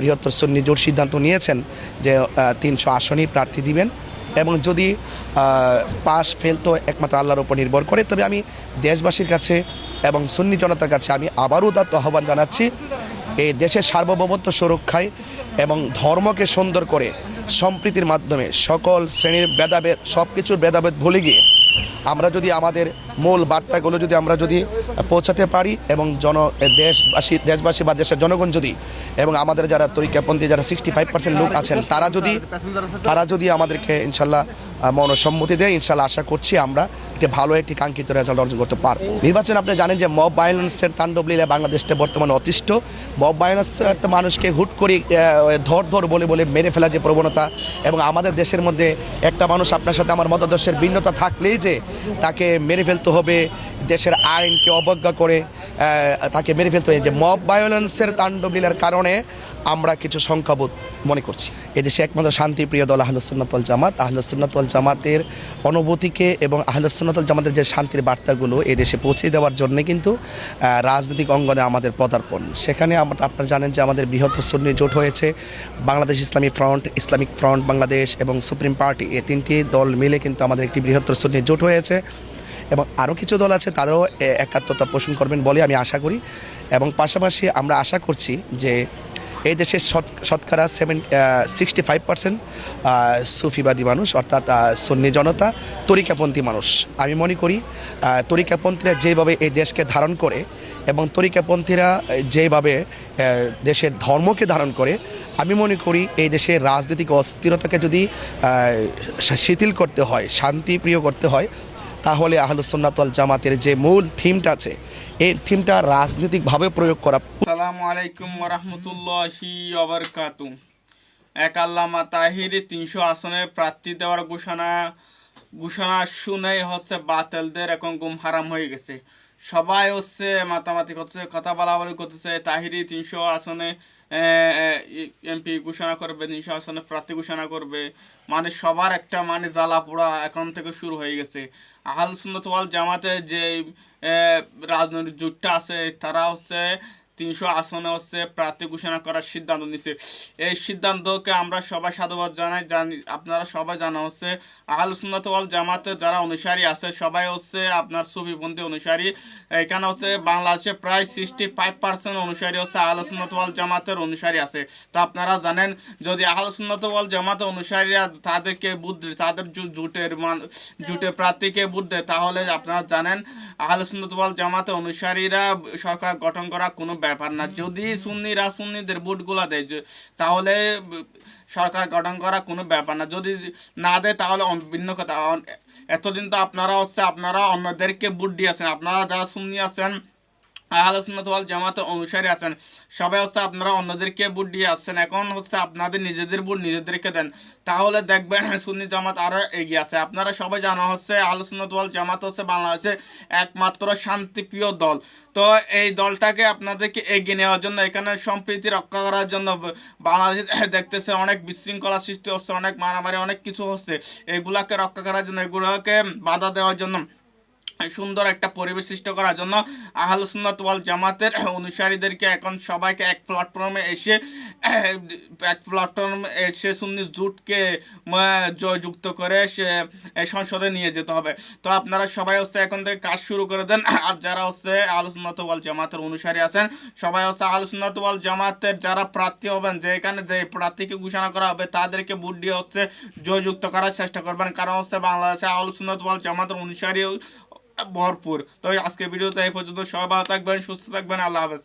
বৃহত্তর সুন্নি জোট সিদ্ধান্ত নিয়েছেন যে 300 আসনেই প্রার্থী দিবেন, এবং যদি পাস ফেল তো একমাত্র আল্লাহর উপর নির্ভর করে। তবে আমি দেশবাসীর কাছে এবং সুন্নি জনতার কাছে আমি আবারও উদাত্ত আহ্বান জানাচ্ছি, এই দেশের সার্বভৌমত্ব সুরক্ষায় এবং ধর্মকে সুন্দর করে সম্প্রীতির মাধ্যমে সকল শ্রেণীর ভেদাভেদ সব কিছুর ভেদাভেদ ভুলে গিয়ে আমরা যদি আমাদের মূল বার্তাগুলো যদি আমরা পৌঁছাতে পারি, এবং দেশবাসী বা দেশের জনগণ যদি, এবং আমাদের যারা তরিকাপন্থী যারা 65% লোক আছেন তারা যদি আমাদেরকে ইনশাল্লাহ মনসম্মতি দেয়, ইনশাল্লাহ আশা করছি আমরা ভালো একটি কাঙ্ক্ষিত রেজাল্ট অর্জন করতে পারবো। নির্বাচন আপনি জানেন যে মব ভায়োলেন্সের তাণ্ডব লীলা বাংলাদেশটা বর্তমানে অতিষ্ঠ। মব ভায়োলেন্সের মানুষকে হুট করে ধর বলে মেরে ফেলা যে প্রবণতা, এবং আমাদের দেশের মধ্যে একটা মানুষ আপনার সাথে আমার মতাদর্শের ভিন্নতা থাকলেই যে তাকে মেরে ফেলতে হবে, দেশের আইনকে অবজ্ঞা করে তাকে মেরে ফেলতে হবে, যে মব ভায়োলেন্সের তাণ্ডব লীলার কারণে আমরা কিছু সংখ্যাবোধ মনে করছি। এদেশে একমাত্র শান্তিপ্রিয় দল আহলুস সুন্নাত ওয়াল জামাত। আহলুস সুন্নাত ওয়াল জামাতের অনুভূতিকে এবং আহলুস সুন্নাত ওয়াল জামাতের যে শান্তির বার্তাগুলো এদেশে পৌঁছে দেওয়ার জন্য কিন্তু রাজনৈতিক অঙ্গনে আমাদের পদার্পণ। সেখানে আপনারা জানেন যে আমাদের বৃহত্তর সুন্নি জোট হয়েছে, বাংলাদেশ ইসলামিক ফ্রন্ট বাংলাদেশ এবং সুপ্রিম পার্টি, এই 3টি দল মিলে কিন্তু আমাদের একটি বৃহত্তর সুন্নি জোট হয়েছে, এবং আরও কিছু দল আছে তারাও একাত্মতা পোষণ করবেন বলে আমি আশা করি। এবং পাশাপাশি আমরা আশা করছি যে এই দেশের শতকরা 65% সুফিবাদী মানুষ, অর্থাৎ সুন্নি জনতা, তরিকাপন্থী মানুষ। আমি মনে করি তরিকাপন্থীরা যেভাবে এই দেশকে ধারণ করে এবং তরিকাপন্থীরা যেভাবে দেশের ধর্মকে ধারণ করে, আমি মনে করি এই দেশের রাজনৈতিক অস্থিরতাকে যদি শিথিল করতে হয়, শান্তিপ্রিয় করতে হয়, তাহলে আহলুস সুন্নাত ওয়াল জামাতের যে মূল থিমটা আছে এই থিমটা রাজনৈতিকভাবে প্রয়োগ করা। আসসালামু আলাইকুম ওয়া রাহমাতুল্লাহি ওয়া বারাকাতুহু। এক আল্লামা তাহিরি 300 আসনে প্রার্থী দেওয়ার ঘোষণা শুনেই বাতিলদের এখন ঘুম হারাম হয়ে গেছে। সবাই মাতামাতি করছে, কথা বলাবলি করতেছে, তাহিরি 300 আসনে এমপি ঘোষণা করবে, 300 আসনে প্রার্থী ঘোষণা করবে, মানে সবার একটা জ্বালা পোড়া এখন থেকে শুরু হয়ে গেছে। আহলুস সুন্নাত ওয়াল জামাতের যে রাজনৈতিক জোটটা আছে তারা 300 আসনে প্রার্থী ঘোষণা করার সিদ্ধান্ত নিছে। এই সিদ্ধান্তকে আমরা সবাই সাধুবাদ জানি। আপনারা সবাই জানা আহলুস সুন্নাত ওয়াল জামাতের যারা অনুসারী আছে সবাই আপনার সুফিপন্থী অনুসারী। এখানে বাংলাদেশে প্রায় 65% অনুসারী আহলুস সুন্নাত ওয়াল জামাতের অনুসারী আছে। তো আপনারা জানেন, যদি আহলুস সুন্নাত ওয়াল জামাতের অনুসারীরা তাদেরকে তাদের জোটের প্রার্থীকে ভোট দেয়, তাহলে আপনারা জানেন আহলুস সুন্নাত ওয়াল জামাতের অনুসারীরা সরকার গঠন করা কোনো ব্যাপার না। যদি সুন্নিদের ভোটগুলা দেয় তাহলে সরকার গঠন করা কোনো ব্যাপার না, যদি না দেয় তাহলে ভিন্ন কথা। এতদিন তো আপনারা অন্যদেরকে ভোট দিয়েছেন, আপনারা যারা সুন্নি আছেন, আহলুস সুন্নাত ওয়াল জামাতের অনুসারী আছেন, সবাই আপনারা অন্যদেরকে ভোট দিয়ে আসছেন। এখন আপনাদের নিজেদের ভোট নিজেদেরকে দেন, তাহলে দেখবেন সুন্নি জামাত আরো এগিয়ে আছে। আপনারা সবাই জানা আহলুস সুন্নাত ওয়াল জামাত বাংলাদেশে একমাত্র শান্তিপ্রিয় দল। তো এই দলটাকে আপনাদেরকে এগিয়ে নেওয়ার জন্য, এখানে সম্প্রীতি রক্ষা করার জন্য, বাংলাদেশে দেখতেছে অনেক বিশৃঙ্খলা সৃষ্টি হচ্ছে, অনেক মারামারি, অনেক কিছু হচ্ছে, এগুলাকে রক্ষা করার জন্য, এগুলোকে বাধা দেওয়ার জন্য, সুন্দর একটা পরিবেশ সৃষ্টি করার জন্য আহলুস সুন্নাত ওয়াল জামাতের অনুসারীদেরকে এখন সবাইকে এক প্ল্যাটফর্মে এসে সুন্নি জোটকে জয়যুক্ত করে সংসদে নিয়ে যেতে হবে। তো আপনারা সবাই এখন থেকে কাজ শুরু করে দেন। আর যারা আহলুস সুন্নাত ওয়াল জামাতের অনুসারী আছেন সবাই আহলুস সুন্নাত ওয়াল জামাতের যারা প্রার্থী হবেন, যে প্রার্থীকে ঘোষণা করা হবে তাদেরকে ভোট দিয়ে জয়যুক্ত করার চেষ্টা করবেন, কারণ বাংলাদেশে আহলুস সুন্নাত ওয়াল জামাতের অনুসারী ভরপুর। তো আজকে ভিডিওতে এই পর্যন্ত। সবাই ভালো থাকবেন, সুস্থ থাকবেন, আল্লাহ হাফেজ।